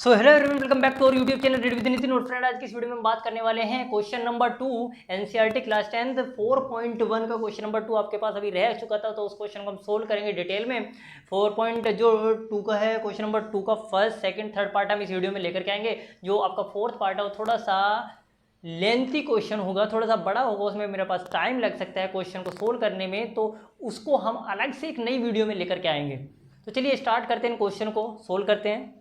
So hello everyone, welcome back to our YouTube channel read with Nitin. और friend, आज की इस वीडियो में हम बात करने वाले हैं क्वेश्चन नंबर 2 एनसीईआरटी क्लास 10 4.1 का क्वेश्चन नंबर 2 आपके पास अभी रह चुका था, तो उस क्वेश्चन को हम सोल्व करेंगे डिटेल में। 4.2 का है क्वेश्चन नंबर 2 का फर्स्ट सेकंड थर्ड पार्ट हम इस वीडियो में लेकर के आएंगे। जो आपका फोर्थ पार्ट है वो थोड़ा सा लेंथी क्वेश्चन होगा, थोड़ा सा बड़ा होगा, उसमें मेरे पास टाइम लग सकता है क्वेश्चन को सोल्व करने में, तो उसको हम अलग से एक नई वीडियो में लेकर के आएंगे। तो चलिए स्टार्ट करते हैं, क्वेश्चन को सोल्व करते हैं।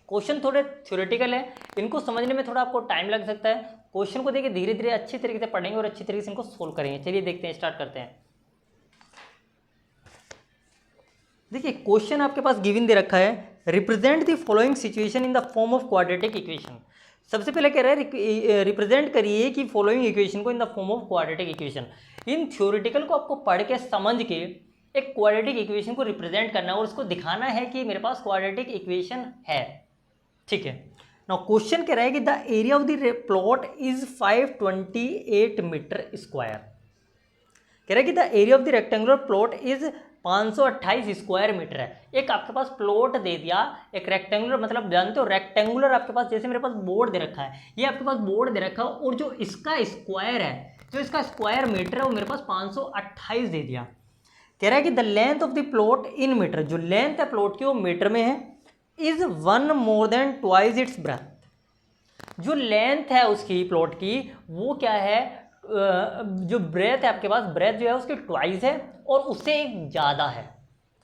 क्वेश्चन थोड़े थ्योरेटिकल है, इनको समझने में थोड़ा आपको टाइम लग सकता है। क्वेश्चन को देखिए धीरे धीरे अच्छी तरीके से पढ़ेंगे और अच्छी तरीके से इनको सोल्व करेंगे। चलिए देखते हैं, स्टार्ट करते हैं। देखिए क्वेश्चन आपके पास गिवन दे रखा है, represent the following situation in the form of quadratic equation. सबसे पहले कह रहा है रिप्रेजेंट करिए कि फॉलोइंग इक्वेशन को in the form of quadratic equation. In theoretical को आपको पढ़ के समझ के एक क्वाड्रेटिक इक्वेशन को रिप्रेजेंट करना है और उसको दिखाना है कि मेरे पास क्वाड्रेटिक इक्वेशन है। ठीक है, नाउ क्वेश्चन कह रहा है कि the area of the plot is 528 metre square. कह रहा है कि the area of the rectangular plot is 528 square metre है। एक आपके पास प्लॉट दे दिया, एक रेक्टेंगुलर, मतलब जानते हो रेक्टेंगुलर आपके पास, जैसे मेरे पास बोर्ड दे रखा है, ये आपके पास बोर्ड दे रखा है और जो इसका स्क्वायर है, जो इसका स्क्वायर मीटर है वो मेरे पास 528 दे दिया। कह रहा है कि the length of the plot in metre, जो लेंथ है प्लॉट की वो मीटर में है, is 1 more than twice its breadth. जो लेंथ है उसकी प्लॉट की वो क्या है, जो ब्रेथ है आपके पास, ब्रेथ जो है उसकी ट्वाइस है और उससे एक ज़्यादा है।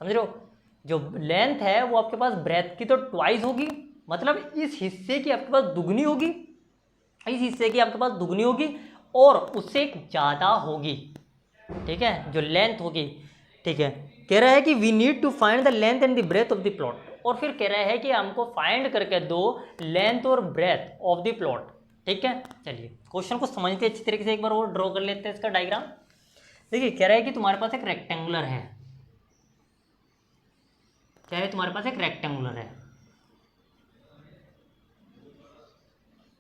समझ रहे हो, जो लेंथ है वो आपके पास ब्रेथ की तो ट्वाइस होगी, मतलब इस हिस्से की आपके पास दुगनी होगी, इस हिस्से की आपके पास दुगनी होगी और उससे एक ज़्यादा होगी। ठीक है, जो लेंथ होगी। ठीक है, कह रहा है कि we need to find the length and the breadth of the plot, और फिर कह रहा है कि हमको फाइंड करके दो लेंथ और ब्रेथ ऑफ द प्लॉट। ठीक है, चलिए क्वेश्चन को समझते अच्छी तरीके से, एक बार और ड्रॉ कर लेते हैं इसका डायग्राम। देखिए कह रहा है कि तुम्हारे पास एक रेक्टेंगुलर है, क्या है, तुम्हारे पास एक रेक्टेंगुलर है,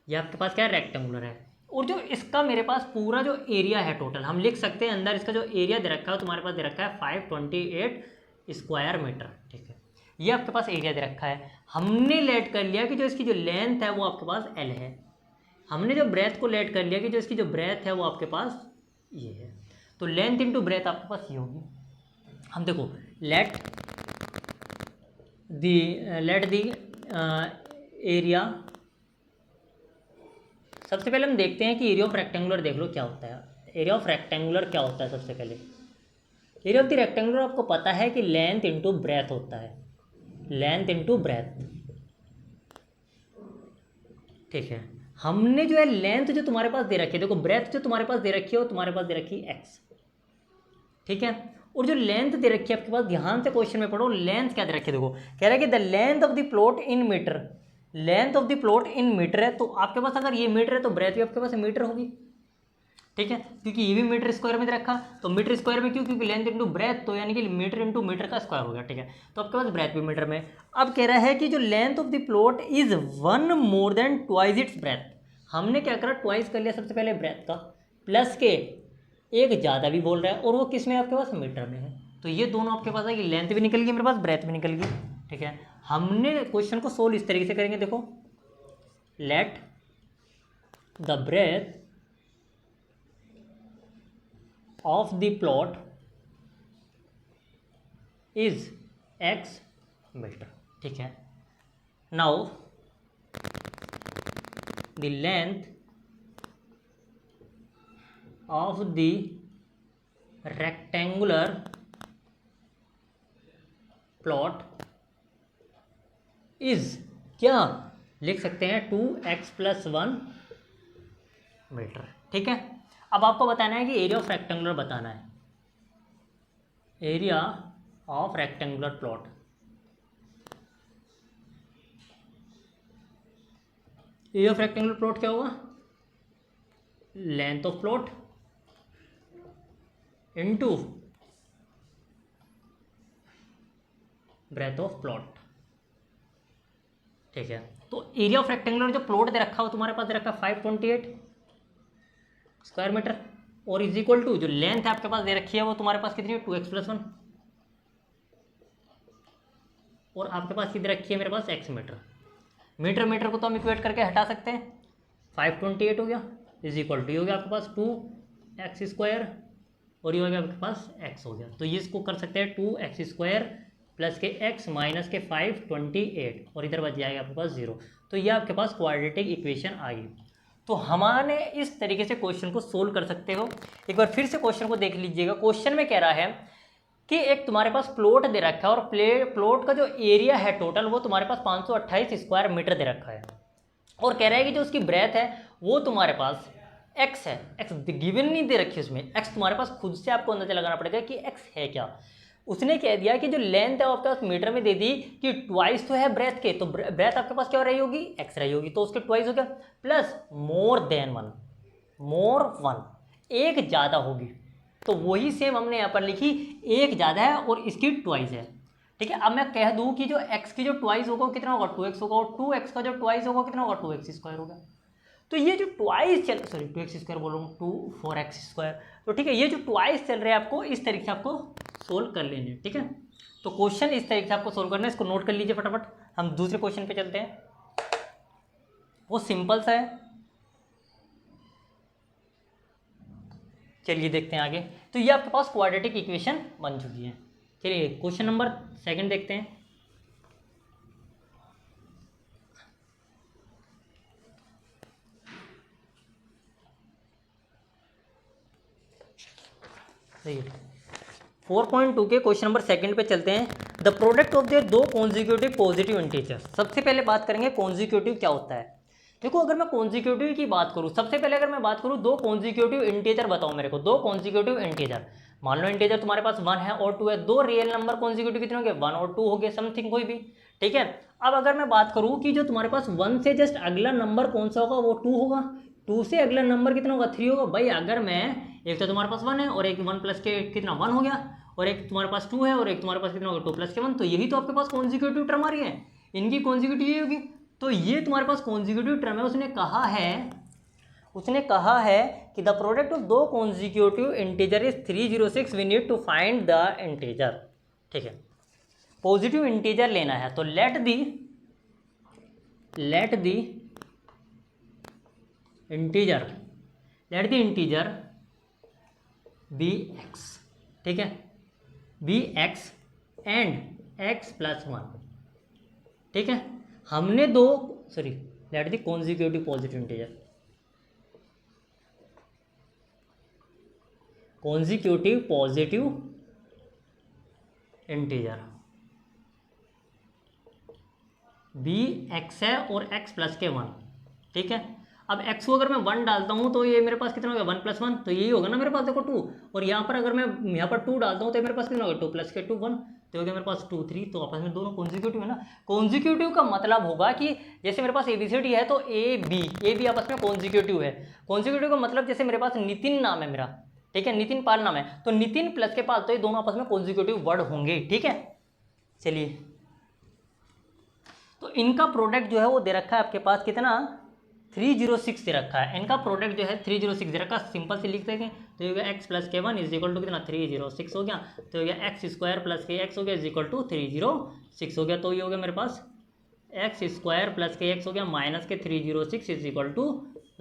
ये आपके पास क्या है, रेक्टेंगुलर है। और जो इसका मेरे पास पूरा जो एरिया है टोटल, हम लिख सकते हैं अंदर इसका जो एरिया दे रखा है तुम्हारे पास दे रखा है 528 स्क्वायर मीटर। ठीक है, ये आपके पास एरिया दे रखा है। हमने लेट कर लिया कि जो इसकी जो लेंथ है वो आपके पास L है, हमने जो ब्रेथ को लेट कर लिया कि जो इसकी जो ब्रेथ है वो आपके पास ये है, तो लेंथ इंटू ब्रेथ आपके पास ये होगी। हम देखो लेट दी एरिया, सबसे पहले हम देखते हैं कि एरिया ऑफ रेक्टेंगुलर देख लो क्या होता है। एरिया ऑफ रेक्टेंगुलर क्या होता है, सबसे पहले एरिया ऑफ द रेक्टेंगुलर आपको पता है कि लेंथ इंटू ब्रेथ होता है, लेंथ इंटू ब्रेथ। ठीक है, हमने जो है लेंथ जो तुम्हारे पास दे रखी है, देखो ब्रेथ जो तुम्हारे पास दे रखी है वो तुम्हारे पास दे रखी है x। ठीक है, और जो लेंथ दे रखी है आपके पास, ध्यान से क्वेश्चन में पढ़ो, लेंथ क्या दे रखी है। देखो कह रहा है कि the length of the plot in metre, length of the plot in metre है, तो आपके पास अगर ये मीटर है तो ब्रेथ भी आपके पास मीटर होगी। ठीक है, क्योंकि ये भी मीटर स्क्वायर में रखा, तो मीटर स्क्वायर में क्यों, क्योंकि लेंथ इंटू ब्रेथ, तो यानी कि मीटर इंटू मीटर का स्क्वायर हो गया। ठीक है, तो आपके पास ब्रेथ भी मीटर में। अब कह रहा है कि जो length of the plot is 1 more than twice its breath. हमने क्या करा, ट्वाइस कर लिया सबसे पहले ब्रेथ का, प्लस के एक ज़्यादा भी बोल रहा है, और वो किस में आपके पास, मीटर में है। तो ये दोनों आपके पास है कि लेंथ भी निकल गई मेरे पास, ब्रेथ भी निकल गई। ठीक है, हमने क्वेश्चन को सोल्व इस तरीके से करेंगे। देखो let the breadth of the plot is x meter. ठीक है, now the length of the rectangular plot is क्या लिख सकते हैं, 2x + 1 मीटर। ठीक है, अब आपको बताना है कि एरिया ऑफ रेक्टेंगुलर बताना है, area of rectangular plot. Area of rectangular plot क्या होगा, length of plot into breadth of plot. ठीक है, तो एरिया ऑफ रेक्टेंगुलर जो प्लॉट दे रखा हो तुम्हारे पास दे रखा है 528 स्क्वायर मीटर, और इज इक्वल टू जो लेंथ आपके पास दे रखी है वो तुम्हारे पास कितनी है, 2x + 1, और आपके पास कितनी रखी है मेरे पास, x मीटर। मीटर मीटर को तो हम इक्वेट करके हटा सकते हैं, 528 हो गया इज इक्वल टू हो गया आपके पास 2x² और ये हो गया आपके पास x हो गया। तो ये इसको कर सकते हैं 2x² प्लस के x माइनस के 528 और इधर बच जाएगा आपके पास 0। तो ये आपके पास क्वाड्रेटिक इक्वेशन आ गई। तो हमारे इस तरीके से क्वेश्चन को सोल्व कर सकते हो। एक बार फिर से क्वेश्चन को देख लीजिएगा। क्वेश्चन में कह रहा है कि एक तुम्हारे पास प्लॉट दे रखा है और प्लॉट का जो एरिया है टोटल वो तुम्हारे पास 528 स्क्वायर मीटर दे रखा है और कह रहा है कि जो उसकी ब्रेथ है वो तुम्हारे पास x है। x गिवन नहीं दे रखी उसमें, x तुम्हारे पास खुद से आपको अंदाजा लगाना पड़ेगा कि x है क्या। उसने कह दिया कि जो लेंथ है वो आपके पास मीटर में दे दी कि ट्वाइस तो है ब्रेथ के, तो ब्रेथ आपके पास क्या रही होगी, x रही होगी, तो उसके ट्वाइस हो गया प्लस मोर देन वन, एक ज़्यादा होगी। तो वही सेम हमने यहाँ पर लिखी, एक ज़्यादा है और इसकी ट्वाइस है। ठीक है, अब मैं कह दूँ कि जो x की जो ट्वाइस होगा वो कितना होगा 2x होगा और 2x का जो ट्वाइस होगा कितना होगा 2x² होगा। तो ये जो ट्वाइस 2x² बोल रहा हूँ 4x²। तो ठीक है, ये जो ट्वाइस चल रहे हैं आपको इस तरीके से आपको सोल्व कर लेने। ठीक है, तो क्वेश्चन इस तरीके से आपको सोल्व करना है, इसको नोट कर लीजिए फटाफट। हम दूसरे क्वेश्चन पे चलते हैं, वो सिंपल सा है। चलिए देखते हैं आगे। तो ये आपके पास क्वाड्रेटिक इक्वेशन बन चुकी है। चलिए क्वेश्चन नंबर 2 देखते हैं। देखिए 4.2 के क्वेश्चन नंबर 2 पे चलते हैं। द प्रोडक्ट ऑफ देयर दो कॉन्जिक्यूटिव पॉजिटिव इंटीजर। सबसे पहले बात करेंगे कॉन्जिक्यूटिव क्या होता है। देखो अगर मैं कॉन्जिक्यूटिव की बात करूँ, सबसे पहले अगर मैं बात करूँ दो कॉन्जिक्यूटिव इंटीजर बताओ मेरे को, दो कॉन्जिक्यूटिव इंटीजर। मान लो इंटीजर तुम्हारे पास 1 है और 2 है, दो रियल नंबर कॉन्जिक्यूटिव कितने हो गए 1 और 2 हो गए, समथिंग कोई भी। ठीक है, अब अगर मैं बात करूँ कि जो तुम्हारे पास 1 से जस्ट अगला नंबर कौन सा होगा वो 2 होगा, 2 से अगला नंबर कितना होगा 3 होगा। भाई अगर मैं एक तो तुम्हारे पास 1 है और एक 1 प्लस के कितना 1 हो गया और एक तुम्हारे पास 2 है और एक तुम्हारे पास कितना होगा 2 प्लस के 1, तो यही तो आपके पास कॉन्जिक्यूटिव टर्म आ रही है, इनकी कॉन्जिक्यूटिव ये होगी। तो ये तुम्हारे पास कॉन्जिक्यूटिव टर्म है। उसने कहा है कि द प्रोडक्ट ऑफ दो consecutive integer is 306, we need to find the integer. ठीक है, पॉजिटिव इंटीजर लेना है, तो let the integer be x. ठीक है, be x and x plus 1। ठीक है, हमने let the consecutive positive integer, consecutive positive integer be x है और एक्स प्लस के 1। ठीक है, अब x को अगर मैं 1 डालता हूँ तो ये मेरे पास कितना हो गया 1 प्लस 1, तो यही होगा ना मेरे पास देखो 2, और यहाँ पर अगर मैं यहाँ पर 2 डालता हूँ तो मेरे पास कितना होगा 2 प्लस के 2 1, तो हो गया मेरे पास 2 3। तो आपस में दोनों कॉन्जिक्यूटिव है ना। कॉन्जिक्यूटिव का मतलब होगा कि जैसे मेरे पास ABCD है तो ए बी आपस में कॉन्जिक्यूटिव है। कॉन्जिक्यूटिव का मतलब जैसे मेरे पास नितिन नाम है मेरा, ठीक है, नितिन पाल नाम है, तो नितिन प्लस के पाल, तो ये दोनों आपस में कॉन्जिक्यूटिव वर्ड होंगे। ठीक है, चलिए तो इनका प्रोडक्ट जो है वो दे रखा है आपके पास कितना 306 दे रखा है। इनका प्रोडक्ट जो है 306 दे रखा है, सिंपल से लिख देंगे तो ये हो गया x प्लस के 1 इज इक्वल टू कितना 306 हो गया, तो हो गया x² प्लस के x हो गया इज इक्वल टू 306 हो गया। तो ये हो गया मेरे पास x² प्लस के x हो गया माइनस के 306 इज इक्वल टू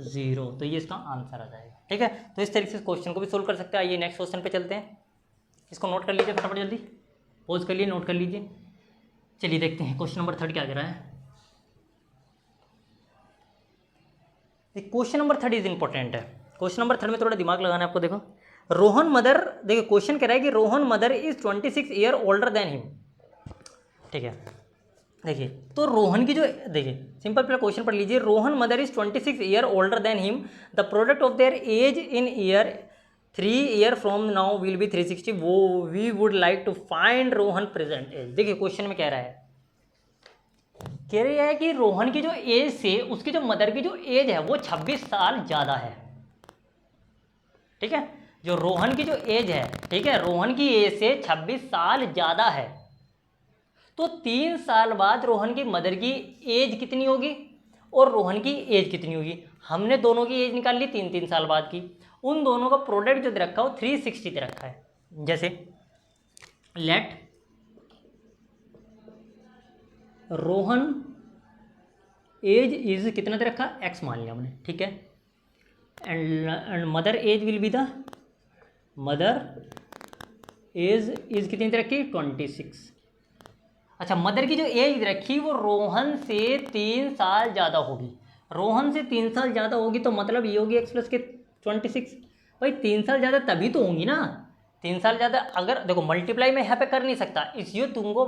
0। तो ये इसका आंसर आ जाएगा। ठीक है, तो इस तरीके से क्वेश्चन को भी सोल्व कर सकते हैं। आइए नेक्स्ट क्वेश्चन पे चलते हैं, इसको नोट कर लीजिए फटाफट, जल्दी पॉज कर लिए, नोट कर लीजिए। चलिए देखते हैं क्वेश्चन नंबर 3 क्या कह रहा है। क्वेश्चन नंबर 3 इज इंपॉर्टेंट है। क्वेश्चन नंबर 3 में थोड़ा दिमाग लगाना है आपको। देखो रोहन मदर, देखिए क्वेश्चन कह रहा है कि Rohan mother is 26 year older than him. ठीक है, देखिए तो रोहन की जो, देखिए सिंपल पहले क्वेश्चन पढ़ लीजिए। Rohan mother is 26 year older than him, the product of their age in year 3 year from now will be 360, वो we would like to find Rohan present age. देखिए क्वेश्चन में कह रहा है कि रोहन की जो एज से उसकी जो मदर की जो एज है वो 26 साल ज़्यादा है। ठीक है, जो रोहन की जो एज है, ठीक है, रोहन की एज से 26 साल ज़्यादा है, तो 3 साल बाद रोहन की मदर की एज कितनी होगी और रोहन की एज कितनी होगी। हमने दोनों की एज निकाल ली 3-3 साल बाद की। उन दोनों का प्रोडक्ट जो दे रखा है वो 360 दे रखा है। जैसे लेट रोहन एज इज कितना दे रखा, एक्स मान लिया हमने, ठीक है। And mother age will be the, mother age is कितनी दे रखी, 26। अच्छा, मदर की जो एज रखी वो रोहन से 3 साल ज़्यादा होगी, रोहन से 3 साल ज़्यादा होगी, तो मतलब ये होगी एक्स प्लस के 26। भाई 3 साल ज़्यादा तभी तो होंगी ना, 3 साल ज़्यादा, अगर देखो मल्टीप्लाई मैं यहाँ पे कर नहीं सकता, इसलिए तुमको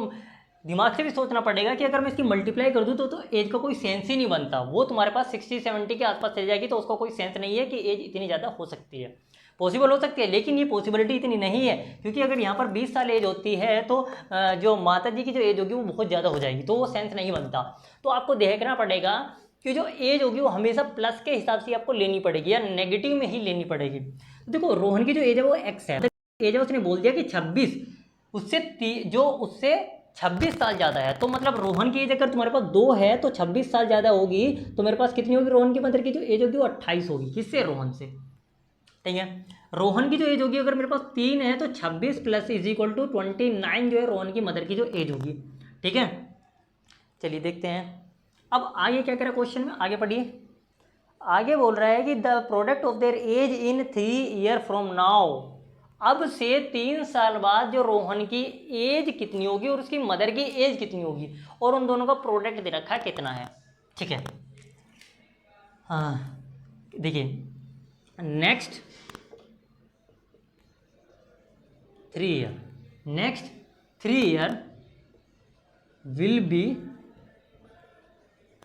दिमाग से भी सोचना पड़ेगा कि अगर मैं इसकी मल्टीप्लाई कर दूँ तो एज का कोई सेंस ही नहीं बनता, वो तुम्हारे पास 60-70 के आसपास चली जाएगी, तो उसका कोई सेंस नहीं है कि एज इतनी ज़्यादा हो सकती है। पॉसिबल हो सकती है, लेकिन ये पॉसिबिलिटी इतनी नहीं है, क्योंकि अगर यहाँ पर 20 साल एज होती है तो जो माता जी की जो एज होगी वो बहुत ज़्यादा हो जाएगी, तो वो सेंस नहीं बनता। तो आपको देखना पड़ेगा कि जो एज होगी वो हमेशा प्लस के हिसाब से आपको लेनी पड़ेगी या नेगेटिव में ही लेनी पड़ेगी। तो देखो रोहन की जो एज है वो एक्स है, एज है उसने बोल दिया कि 26, जो उससे 26 साल ज़्यादा है, तो मतलब रोहन की एज अगर तुम्हारे पास 2 है तो 26 साल ज़्यादा होगी, तो मेरे पास कितनी होगी, रोहन की मदर की जो एज होगी वो 28 होगी, किससे, रोहन से, ठीक है। रोहन की जो एज होगी अगर मेरे पास 3 है तो 26 प्लस इज इक्वल टू 29 जो है रोहन की मदर की जो एज होगी, ठीक है। चलिए देखते हैं अब आगे क्या कह रहा है क्वेश्चन में, आगे पढ़िए। आगे बोल रहा है कि the product of their age in 3 year from now, अब से 3 साल बाद जो रोहन की एज कितनी होगी और उसकी मदर की एज कितनी होगी, और उन दोनों का प्रोडक्ट दे रखा है कितना है, ठीक है। हाँ देखिए, next 3 year, next 3 year will be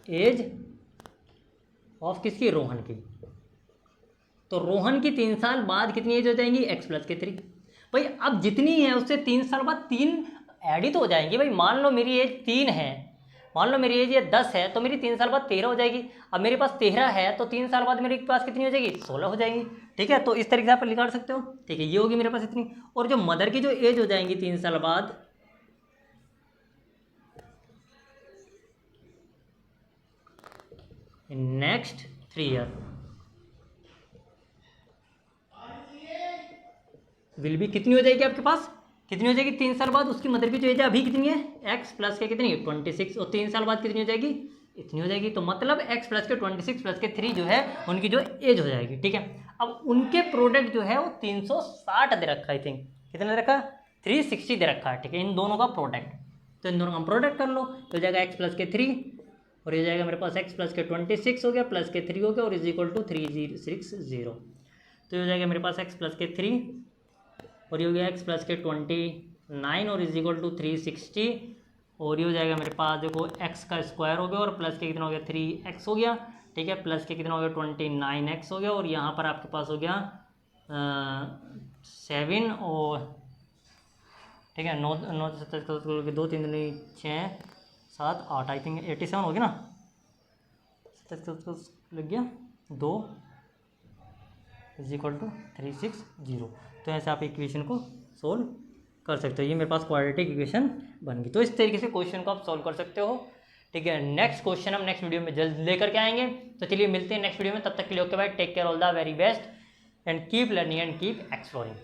age of किसकी, रोहन की, तो रोहन की 3 साल बाद कितनी एज हो जाएंगी, एक्स प्लस के 3। भाई अब जितनी है उससे 3 साल बाद 3 ऐड ही तो हो जाएंगी। भाई मान लो मेरी एज 3 है, मान लो मेरी एज ये 10 है, तो मेरी 3 साल बाद 13 हो जाएगी। अब मेरे पास 13 है तो 3 साल बाद मेरे पास कितनी हो जाएगी, 16 हो जाएंगी, ठीक है। तो इस तरीके से आप निकाल सकते हो, ठीक है। ये होगी मेरे पास इतनी, और जो मदर की जो एज हो जाएंगी 3 साल बाद, नेक्स्ट 3 ईयर विल भी कितनी हो जाएगी आपके पास, कितनी हो जाएगी 3 साल बाद, उसकी मदर की जो एज है अभी कितनी है, एक्स प्लस के कितनी, 26, और 3 साल बाद कितनी हो जाएगी, इतनी हो जाएगी। तो मतलब एक्स प्लस के 26 प्लस के 3 जो है उनकी जो एज हो जाएगी, ठीक है। अब उनके प्रोडक्ट जो है वो 360 दे रखा है, आई थिंक कितना दे रखा है, 360 दे रखा है, ठीक है, इन दोनों का प्रोडक्ट। तो इन दोनों का प्रोडक्ट कर लो, तो हो जाएगा एक्स प्लस के 3 और ये जाएगा मेरे पास एक्स प्लस के 26 हो गया, प्लस के 3 हो गया, और इज इक्वल टू 360। तो ये हो जाएगा मेरे पास एक्स प्लस के 3 और ये हो गया एक्स प्लस के 29 और इज इक्वल टू 360, और ये हो जाएगा मेरे पास देखो एक्स का स्क्वायर हो गया और प्लस के कितना हो गया 3x हो गया, ठीक है, प्लस के कितना हो गया 29x हो गया, और यहाँ पर आपके पास हो गया 7 और ठीक है 9 9 7 2 3 6 7 8 आई थिंक 87 हो गया ना, 7 लग गया 2 इज इक्वल टू 360। तो ऐसे आप इक्वेशन को सोल्व कर सकते हो। ये मेरे पास क्वाड्रेटिक इक्वेशन बन गई। तो इस तरीके से क्वेश्चन को आप सोल्व कर सकते हो, ठीक है। नेक्स्ट क्वेश्चन हम नेक्स्ट वीडियो में जल्द लेकर के आएंगे। तो चलिए मिलते हैं नेक्स्ट वीडियो में, तब तक के लिए okay bye, take care, all the very best and keep learning and keep exploring.